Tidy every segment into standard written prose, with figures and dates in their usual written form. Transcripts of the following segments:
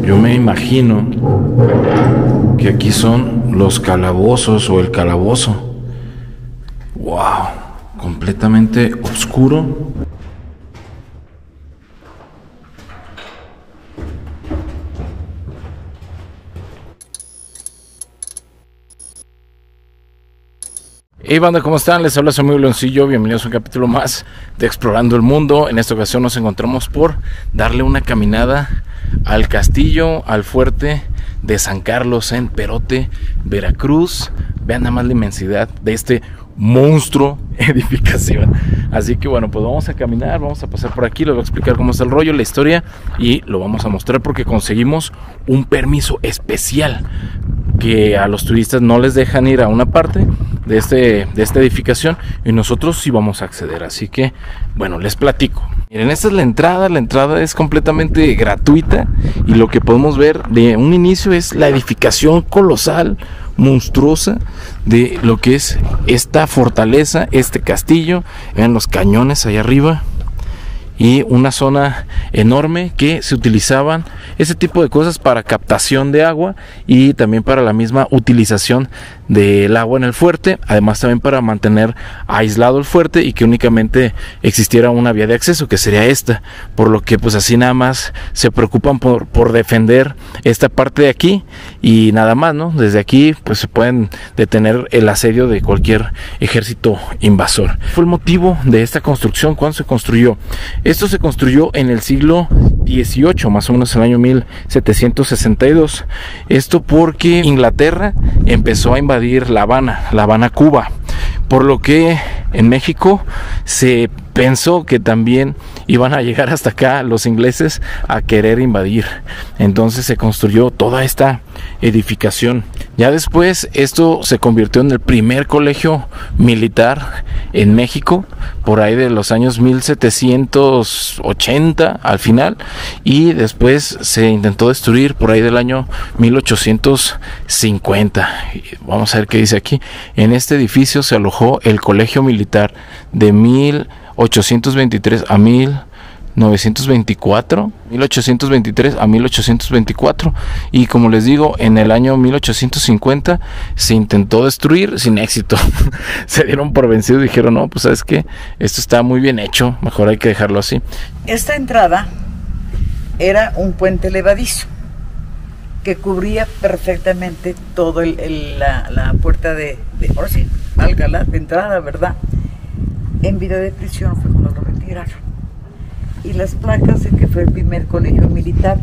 Yo me imagino que aquí son los calabozos o el calabozo. ¡Wow! Completamente oscuro. Hey banda, ¿cómo están? Les habla su amigo Leoncillo, bienvenidos a un capítulo más de Explorando el Mundo. En esta ocasión nos encontramos por darle una caminada al castillo, al fuerte de San Carlos en Perote, Veracruz. Vean nada más la inmensidad de este monstruo edificación. Así que bueno, pues vamos a caminar, vamos a pasar por aquí, les voy a explicar cómo está el rollo, la historia, y lo vamos a mostrar porque conseguimos un permiso especial que a los turistas no les dejan ir a una parte de esta edificación, y nosotros sí vamos a acceder. Así que bueno, les platico. Miren, esta es la entrada es completamente gratuita, y lo que podemos ver de un inicio es la edificación colosal, monstruosa, de lo que es esta fortaleza, este castillo. Vean los cañones allá arriba, y una zona enorme que se utilizaban ese tipo de cosas para captación de agua y también para la misma utilización del agua en el fuerte, además también para mantener aislado el fuerte y que únicamente existiera una vía de acceso, que sería esta, por lo que pues así nada más se preocupan por defender esta parte de aquí y nada más, ¿no? Desde aquí pues se pueden detener el asedio de cualquier ejército invasor. Fue el motivo de esta construcción. ¿Cuándo se construyó? Esto se construyó en el siglo XVIII, más o menos en el año 1762. Esto porque Inglaterra empezó a invadir La Habana, Cuba, por lo que en México se pensó que también iban a llegar hasta acá los ingleses a querer invadir. Entonces se construyó toda esta edificación. Ya después esto se convirtió en el primer colegio militar en México, por ahí de los años 1780 al final, y después se intentó destruir por ahí del año 1850. Vamos a ver qué dice aquí. En este edificio se alojó el colegio militar de 1823 a 1824, y como les digo, en el año 1850 se intentó destruir sin éxito. Se dieron por vencidos y dijeron, no, pues sabes que esto está muy bien hecho, mejor hay que dejarlo así. Esta entrada era un puente levadizo que cubría perfectamente todo la puerta ahora sí, Alcalá, de entrada, ¿verdad? En vida de prisión fue cuando lo retiraron. Y las placas de que fue el primer colegio militar,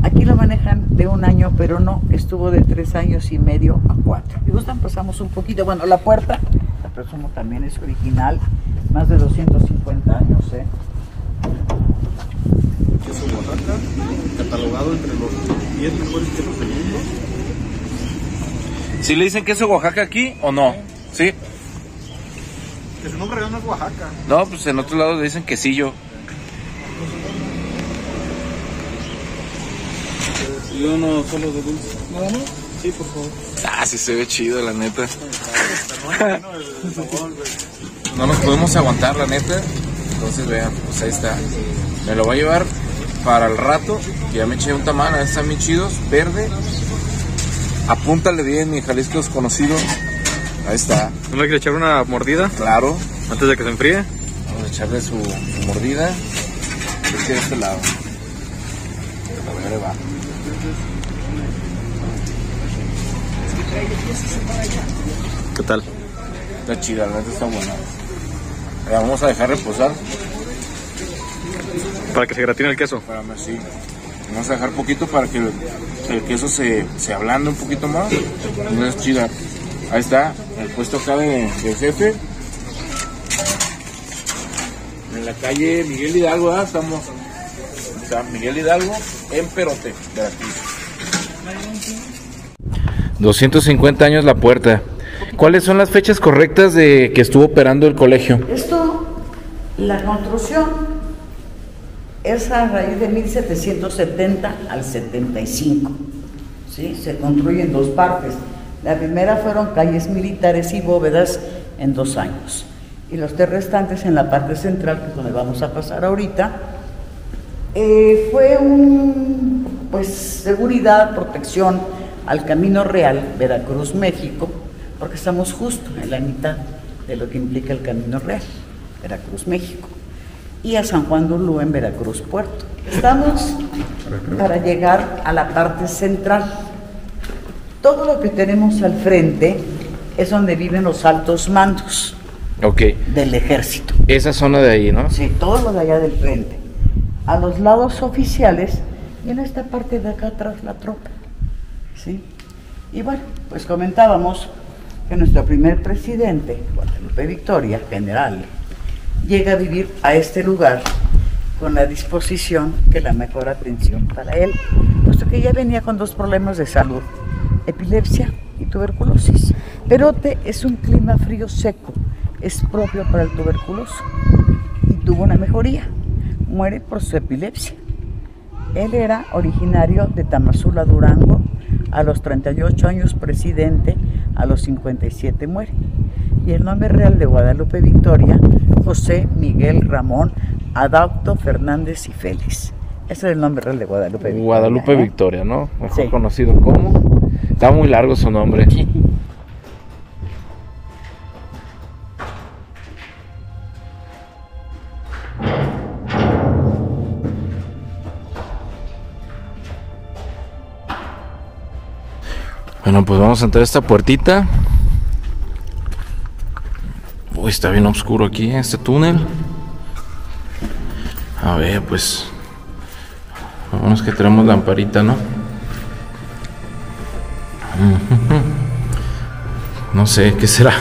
aquí lo manejan de 1 año, pero no, estuvo de 3 años y medio a 4. Si gustan, pasamos un poquito. Bueno, la puerta, la presumo también es original, más de 250 años, Queso Oaxaca, catalogado entre los 10 mejores quesos del mundo. ¿Sí le dicen queso Oaxaca aquí o no? ¿Sí? Que su nombre no es Oaxaca. No, pues en otro lado le dicen quesillo. Y uno solo de dulce. ¿Nada más? Sí, por favor. Ah, sí se ve chido, la neta. No nos podemos aguantar, la neta. Entonces vean, pues ahí está. Me lo voy a llevar para el rato. Ya me eché un tamal, están bien chidos. Verde. Apúntale bien, mi Jalisco es conocido. Ahí está. ¿No le quiere echar una mordida? Claro. Antes de que se enfríe. Vamos a echarle su mordida. Es que de este lado. A ver, ahí va. ¿Qué tal? Está chida, la neta está buena. La vamos a dejar reposar. Para que se gratine el queso. Espérame, sí. Vamos a dejar poquito para que el queso se ablande un poquito más. Es chida. Ahí está, el puesto acá del jefe. En la calle Miguel Hidalgo, ¿verdad? Estamos. O sea, Miguel Hidalgo en Perote, Veracruz. 250 años la puerta. ¿Cuáles son las fechas correctas de que estuvo operando el colegio? Esto, la construcción es a raíz de 1770 al 75. ¿Sí? Se construye en 2 partes. La primera fueron calles militares y bóvedas en 2 años. Y los 3 restantes en la parte central, que es donde vamos a pasar ahorita. Fue pues seguridad, protección al Camino Real, Veracruz, México, porque estamos justo en la mitad de lo que implica el Camino Real, Veracruz, México, y a San Juan de Ulúa en Veracruz, Puerto. Estamos para llegar a la parte central. Todo lo que tenemos al frente es donde viven los altos mandos del ejército. Esa zona de ahí, ¿no? Sí, todo lo de allá del frente. A los lados oficiales y en esta parte de acá atrás la tropa. ¿Sí? Y bueno, pues comentábamos que nuestro primer presidente, Guadalupe Victoria, general, llega a vivir a este lugar con la disposición que la mejor atención para él, puesto que ya venía con 2 problemas de salud, epilepsia y tuberculosis. Perote es un clima frío seco, es propio para el tuberculoso y tuvo una mejoría, muere por su epilepsia. Él era originario de Tamazula, Durango, a los 38 años presidente, a los 57 muere. Y el nombre real de Guadalupe Victoria, José Miguel Ramón Adauto Fernández y Félix. Ese es el nombre real de Guadalupe Victoria. Guadalupe Victoria, ¿no? Mejor Sí. conocido como. Está muy largo su nombre. Sí. Bueno, pues vamos a entrar a esta puertita. Uy, está bien oscuro aquí este túnel. A ver, pues vamos que tenemos lamparita, ¿no? No sé, ¿qué será?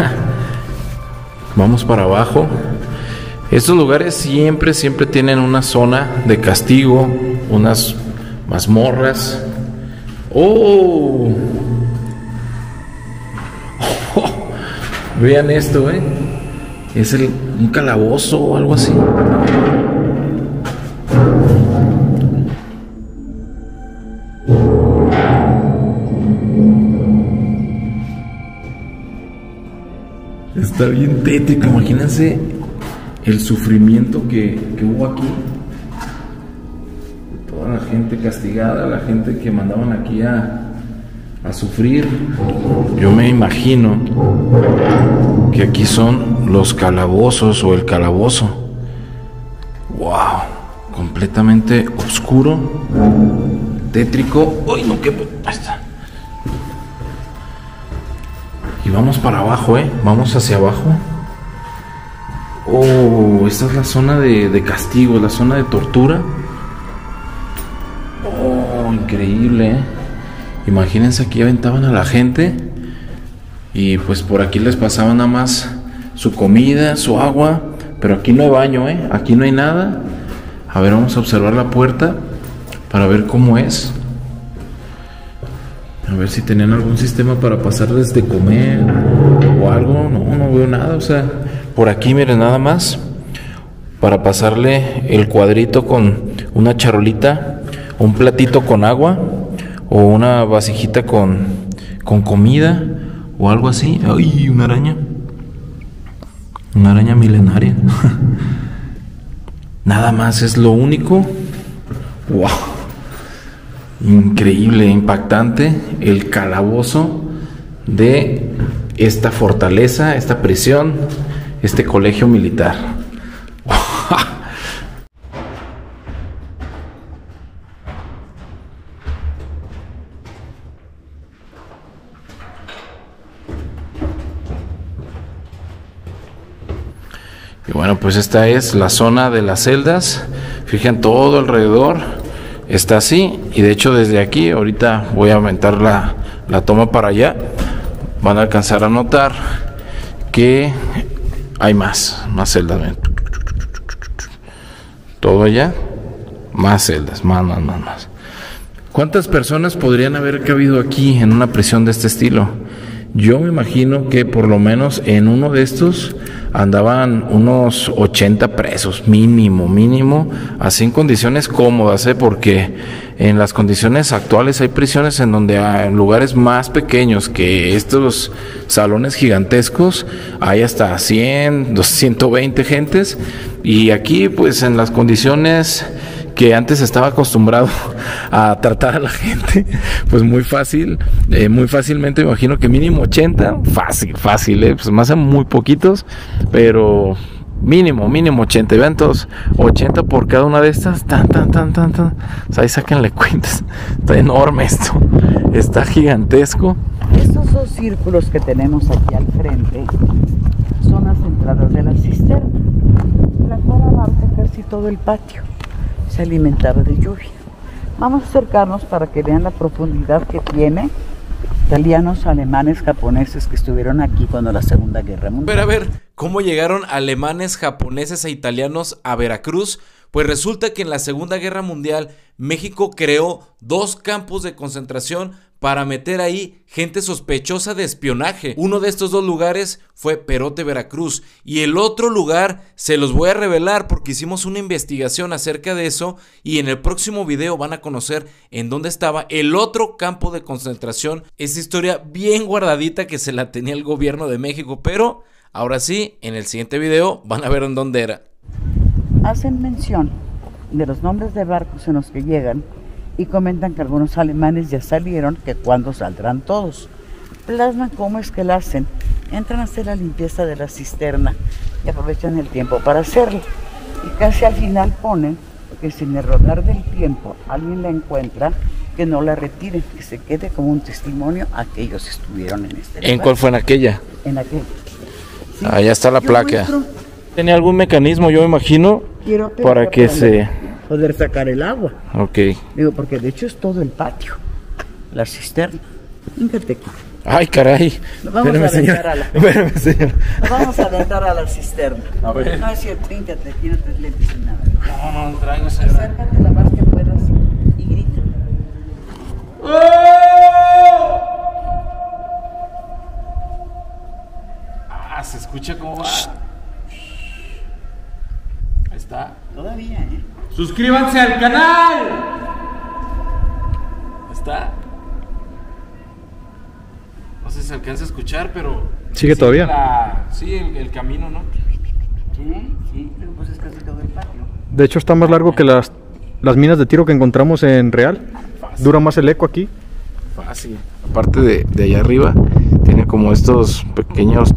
Vamos para abajo. Estos lugares siempre tienen una zona de castigo, unas mazmorras. ¡Oh! Vean esto, es un calabozo o algo así. Está bien tétrico, imagínense el sufrimiento que hubo aquí. Toda la gente castigada, la gente que mandaban aquí a sufrir. Yo me imagino que aquí son los calabozos o el calabozo. Wow, completamente oscuro, tétrico. Uy, no, qué. Ahí está. Y vamos para abajo, vamos hacia abajo. Oh, esta es la zona de castigo, la zona de tortura. Oh, increíble, Imagínense, aquí aventaban a la gente y pues por aquí les pasaban nada más su comida, su agua, pero aquí no hay baño, aquí no hay nada. A ver, vamos a observar la puerta para ver cómo es. A ver si tenían algún sistema para pasarles de comer o algo. No veo nada. O sea, por aquí miren nada más, para pasarle el cuadrito con una charolita, un platito con agua o una vasijita con comida o algo así. ¡Ay, una araña! Una araña milenaria. Nada más, es lo único. ¡Wow! Increíble, impactante el calabozo de esta fortaleza, esta prisión, este colegio militar. Y bueno, pues esta es la zona de las celdas. Fijen, todo alrededor está así, y de hecho desde aquí, ahorita voy a aumentar la toma para allá, van a alcanzar a notar que hay más celdas. ¿Ven? Todo allá, más celdas, más. ¿Cuántas personas podrían haber cabido aquí en una prisión de este estilo? Yo me imagino que por lo menos en uno de estos andaban unos 80 presos, mínimo, así en condiciones cómodas, porque en las condiciones actuales hay prisiones en donde en lugares más pequeños que estos salones gigantescos hay hasta 100, 120 gentes, y aquí pues en las condiciones que antes estaba acostumbrado a tratar a la gente, pues muy fácil, muy fácilmente, me imagino que mínimo 80, fácil, pues más muy poquitos, pero mínimo 80, vean todos, 80 por cada una de estas, tan, o sea, ahí sáquenle cuentas, está enorme esto, está gigantesco. Estos dos círculos que tenemos aquí al frente son las entradas de la cisterna, la cual abarca casi todo el patio, se alimentaba de lluvia. Vamos a acercarnos para que vean la profundidad que tiene. Italianos, alemanes, japoneses que estuvieron aquí cuando la Segunda Guerra Mundial. Pero a ver, ¿cómo llegaron alemanes, japoneses e italianos a Veracruz? Pues resulta que en la Segunda Guerra Mundial México creó 2 campos de concentración para meter ahí gente sospechosa de espionaje. Uno de estos 2 lugares fue Perote, Veracruz, y el otro lugar se los voy a revelar porque hicimos una investigación acerca de eso y en el próximo video van a conocer en dónde estaba el otro campo de concentración. Esa historia bien guardadita que se la tenía el gobierno de México, pero ahora sí, en el siguiente video van a ver en dónde era. Hacen mención de los nombres de barcos en los que llegan y comentan que algunos alemanes ya salieron, que cuando saldrán todos. Plasman cómo es que la hacen. Entran a hacer la limpieza de la cisterna y aprovechan el tiempo para hacerlo. Y casi al final ponen que si en el rodar del tiempo alguien la encuentra, que no la retiren, que se quede como un testimonio a que ellos estuvieron en este lugar. ¿En cuál fue en aquella? En aquel. Sí. Allá está la placa. ¿Tenía algún mecanismo, yo me imagino, para que se... poder sacar el agua? Ok. Digo, porque de hecho es todo el patio, la cisterna. Fíjate aquí. Ay, caray. Nos vamos a aventar a la... Espérame, señor. Nos vamos a aventar a la cisterna. A ver. No es cierto, fíjate, aquí no te lentes ni nada. No, traigo, señora. Acércate la más que puedas y grita. Ah, se escucha cómo va. Ahí está. Todavía, ¿eh? ¡Suscríbanse al canal! Ahí está. No sé si se alcanza a escuchar, pero... ¿Sigue todavía? Sí, el camino, ¿no? Sí, pero pues es casi todo el patio. De hecho está más largo que las minas de tiro que encontramos en Real. Fácil. Dura más el eco aquí. Fácil. Aparte de allá arriba, tiene como estos pequeños...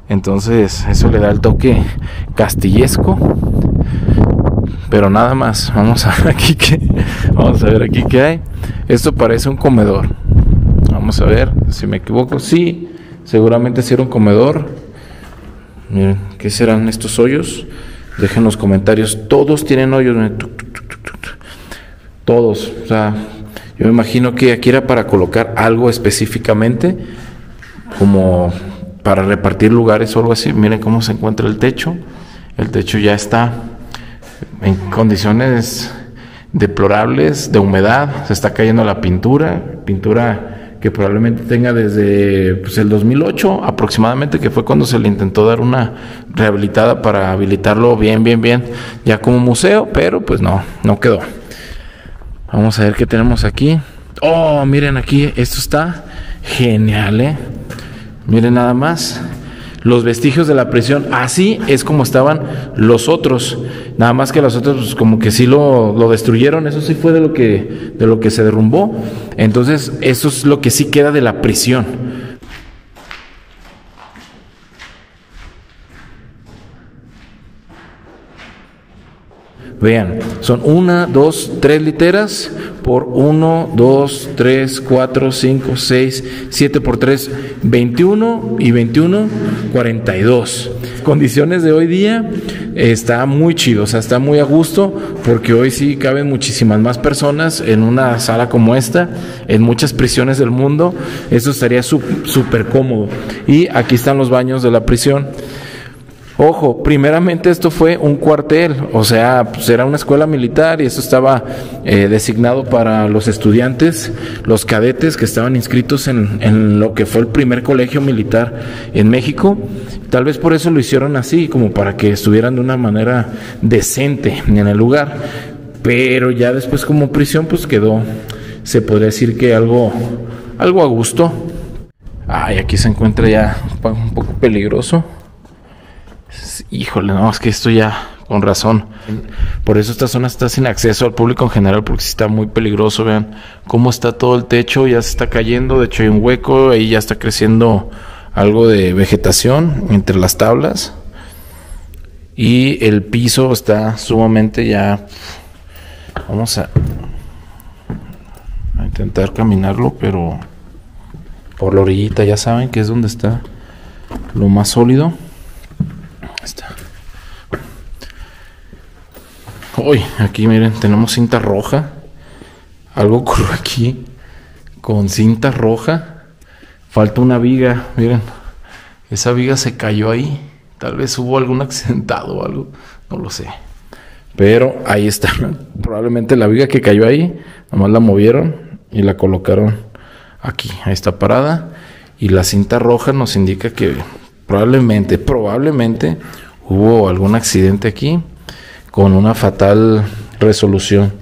Entonces eso le da el toque castillesco. Pero nada más. Vamos a ver aquí qué hay. Esto parece un comedor. Vamos a ver si me equivoco. Sí, seguramente sí era un comedor. Miren, ¿qué serán estos hoyos? Dejen en los comentarios. Todos tienen hoyos. Miren. Todos. O sea, yo me imagino que aquí era para colocar algo específicamente, como para repartir lugares o algo así. Miren cómo se encuentra el techo. El techo ya está en condiciones deplorables de humedad. Se está cayendo la pintura que probablemente tenga desde pues, el 2008 aproximadamente, que fue cuando se le intentó dar una rehabilitada para habilitarlo bien ya como museo, pero pues no quedó. Vamos a ver qué tenemos aquí. Oh, miren aquí, esto está genial, miren nada más los vestigios de la prisión. Así es como estaban los otros, nada más que los otros pues, como que sí lo destruyeron. Eso sí fue de lo que se derrumbó. Entonces eso es lo que sí queda de la prisión. Vean, son 1, 2, 3 literas por 1, 2, 3, 4, 5, 6, 7 por 3, 21 y 21, 42. Condiciones de hoy día está muy chido, o sea, está muy a gusto porque hoy sí caben muchísimas más personas en una sala como esta, en muchas prisiones del mundo. Eso estaría súper cómodo. Y aquí están los baños de la prisión. Ojo, primeramente esto fue un cuartel, o sea, pues era una escuela militar y esto estaba designado para los estudiantes, los cadetes que estaban inscritos en lo que fue el primer colegio militar en México. Tal vez por eso lo hicieron así, como para que estuvieran de una manera decente en el lugar, pero ya después como prisión pues quedó, se podría decir que algo a gusto. Ay, aquí se encuentra ya un poco peligroso. Híjole, no, es que esto ya, con razón. Por eso esta zona está sin acceso al público en general, porque sí está muy peligroso. Vean cómo está todo el techo, ya se está cayendo. De hecho hay un hueco, ahí ya está creciendo algo de vegetación entre las tablas. Y el piso está sumamente ya... Vamos a intentar caminarlo, pero por la orillita, ya saben que es donde está lo más sólido. Ahí está. Uy, aquí miren, tenemos cinta roja. Algo ocurrió aquí con cinta roja. Falta una viga, miren. Esa viga se cayó ahí. Tal vez hubo algún accidentado o algo, no lo sé. Pero ahí está. Probablemente la viga que cayó ahí, nomás la movieron y la colocaron aquí. Ahí está parada. Y la cinta roja nos indica que probablemente hubo algún accidente aquí con una fatal resolución.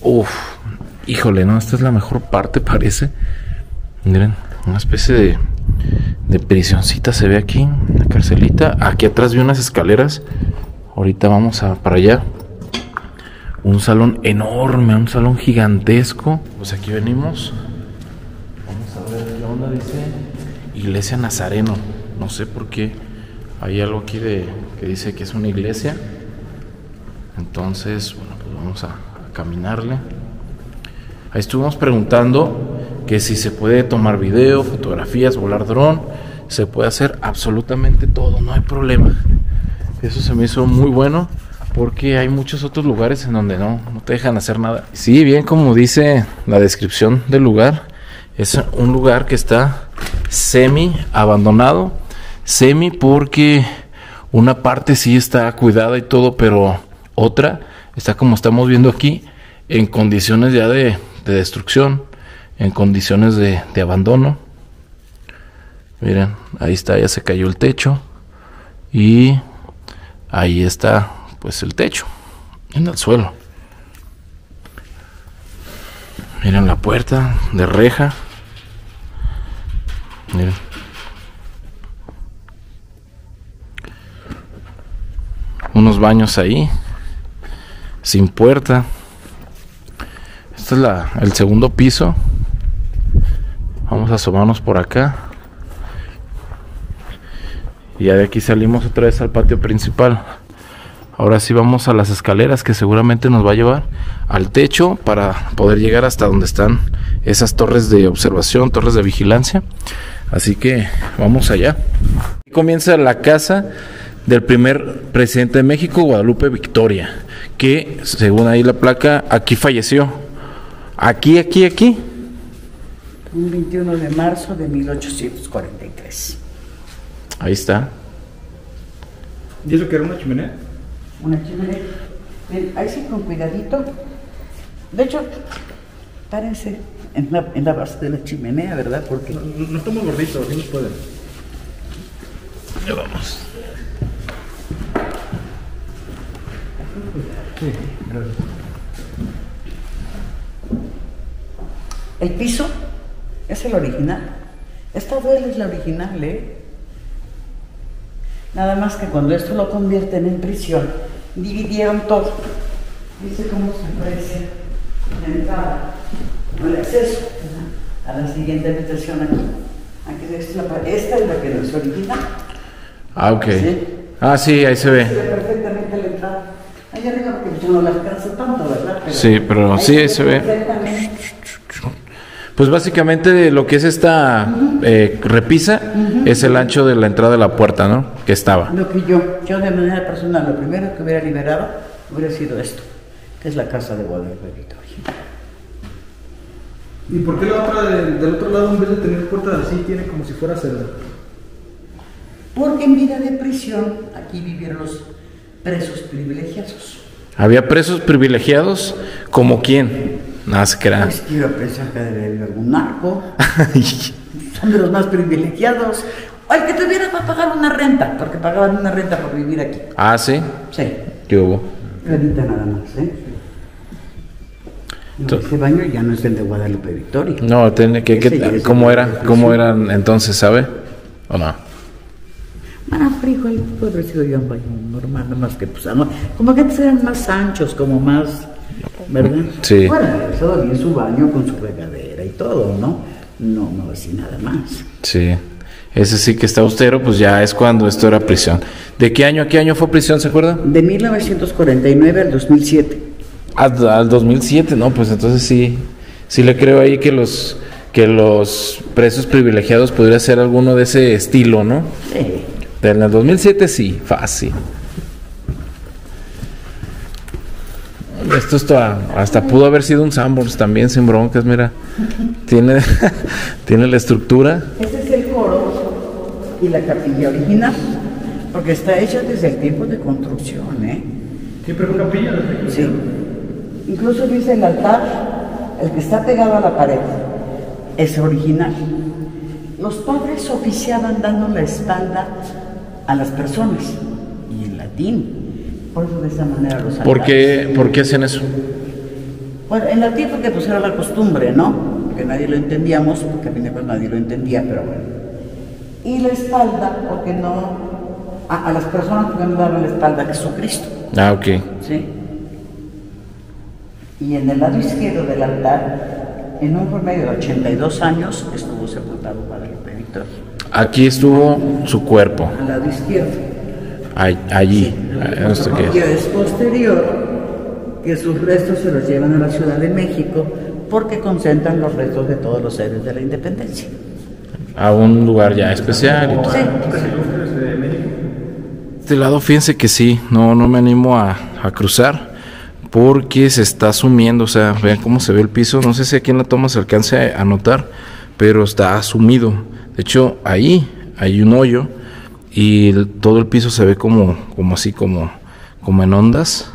Uf, híjole, no, esta es la mejor parte, parece. Miren, una especie de prisioncita se ve aquí, una carcelita. Aquí atrás vi unas escaleras. Ahorita vamos para allá. Un salón enorme, un salón gigantesco. Pues aquí venimos. Vamos a ver qué onda, dice Iglesia Nazareno. No sé por qué hay algo aquí que dice que es una iglesia. Entonces, bueno, pues vamos a caminarle. Ahí estuvimos preguntando que si se puede tomar video, fotografías, volar dron. Se puede hacer absolutamente todo, no hay problema. Eso se me hizo muy bueno, porque hay muchos otros lugares en donde no te dejan hacer nada. Sí, bien como dice la descripción del lugar, es un lugar que está semi abandonado. Semi porque una parte sí está cuidada y todo, pero otra está, como estamos viendo aquí, en condiciones ya de destrucción, en condiciones de abandono. Miren, ahí está, ya se cayó el techo. Y ahí está, pues, el techo en el suelo. Miren la puerta de reja. Miren. Unos baños ahí, sin puerta. Este es el segundo piso. Vamos a asomarnos por acá. Y ya de aquí salimos otra vez al patio principal. Ahora sí vamos a las escaleras, que seguramente nos va a llevar al techo para poder llegar hasta donde están esas torres de observación, torres de vigilancia. Así que vamos allá. Aquí comienza la casa del primer presidente de México, Guadalupe Victoria, que según ahí la placa, aquí falleció. Aquí. Un 21 de marzo de 1843. Ahí está. ¿Y eso que era una chimenea? Una chimenea. Ven, ahí sí, con cuidadito. De hecho, párense en la base de la chimenea, ¿verdad? Porque No estamos gorditos, así nos pueden. Ya vamos. Sí, gracias. el piso es el original. Esta duela es la original, ¿eh? Nada más que cuando esto lo convierten en prisión, dividieron todo. Dice cómo se aprecia la entrada, el acceso a la siguiente habitación aquí. Aquí esta es la que no es original. Ah, ok. ¿Sí? Ah, sí, ahí se ve. Se ve perfectamente la entrada. Ahí arriba porque yo no la alcanzo tanto, ¿verdad? Pero sí, pero sí, ahí se ve. Pues básicamente lo que es esta repisa es el ancho de la entrada de la puerta, ¿no? Que estaba. Lo que yo de manera personal, lo primero que hubiera liberado hubiera sido esto, que es la casa de Guadalupe Victoria. ¿Y por qué la otra del otro lado, en vez de tener puertas así, tiene como si fuera celda? Porque en vida de prisión aquí vivieron los presos privilegiados. ¿Había presos privilegiados? ¿Como quién? Nada se crea. Pues quiero pensar que debe haber algún narco. Son de los más privilegiados. O el que tuviera para pagar una renta, porque pagaban una renta por vivir aquí. Ah, ¿sí? Sí. ¿Qué hubo? Rentita nada más, ¿eh? No, ese baño ya no es el de Guadalupe Victoria. No, ¿cómo era? ¿Cómo eran entonces, sabe? ¿O no? Bueno, frijol. puede haber sido ya un baño normal, nada más que pues como que antes eran más anchos, como más, ¿verdad? Sí. Bueno, todavía su baño con su regadera y todo, ¿no? No así nada más. Sí. Ese sí que está austero, pues ya es cuando esto era prisión. ¿De qué año a qué año fue prisión, se acuerda? De 1949 al 2007. Al 2007, no, pues entonces sí le creo ahí que los presos privilegiados podría ser alguno de ese estilo, ¿no? Sí. En el 2007 sí, fácil. Esto hasta pudo haber sido un Sanborns también, sin broncas, mira. Tiene la estructura. Este es el coro y la capilla original, porque está hecha desde el tiempo de construcción, ¿eh? Siempre fue capilla desde que... Sí. Incluso dice el altar, el que está pegado a la pared, es original. Los padres oficiaban dando la espalda a las personas, y en latín. Por eso de esa manera los altares. ¿Por qué hacen eso? Bueno, en latín porque pues era la costumbre, ¿no? Porque nadie lo entendíamos, porque a fin de cuentas nadie lo entendía, pero bueno. Y la espalda, porque no... A las personas porque no daban la espalda a Jesucristo. Ah, ok. ¿Sí? Y en el lado izquierdo del altar, en un promedio de 82 años, estuvo sepultado Guadalupe Victoria. Aquí estuvo su cuerpo, Al lado izquierdo. allí. No sé qué es. Y es posterior que sus restos se los llevan a la Ciudad de México porque concentran los restos de todos los héroes de la independencia. A un lugar ya especial. Y todo. Sí. Este lado, fíjense que sí, no me animo a cruzar porque se está sumiendo, o sea, vean cómo se ve el piso, no sé si aquí en la toma se alcance a notar, pero está sumido. De hecho, ahí hay un hoyo y todo el piso se ve como así, como en ondas,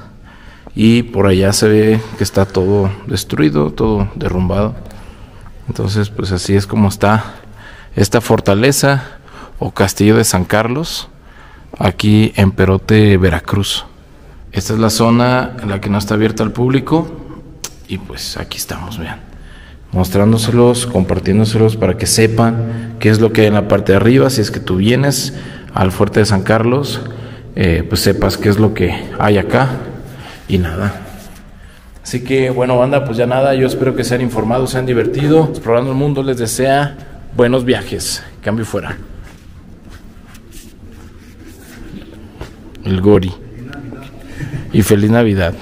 y por allá se ve que está todo destruido, todo derrumbado. Entonces, pues así es como está esta fortaleza o castillo de San Carlos, aquí en Perote, Veracruz. Esta es la zona en la que no está abierta al público y pues aquí estamos, vean, mostrándoselos, compartiéndoselos para que sepan qué es lo que hay en la parte de arriba. Si es que tú vienes al fuerte de San Carlos, pues sepas qué es lo que hay acá y nada. Así que bueno, banda, pues ya nada, yo espero que sean informados, sean divertidos. Explorando el Mundo les desea buenos viajes. Cambio fuera. El Gori. Y feliz Navidad.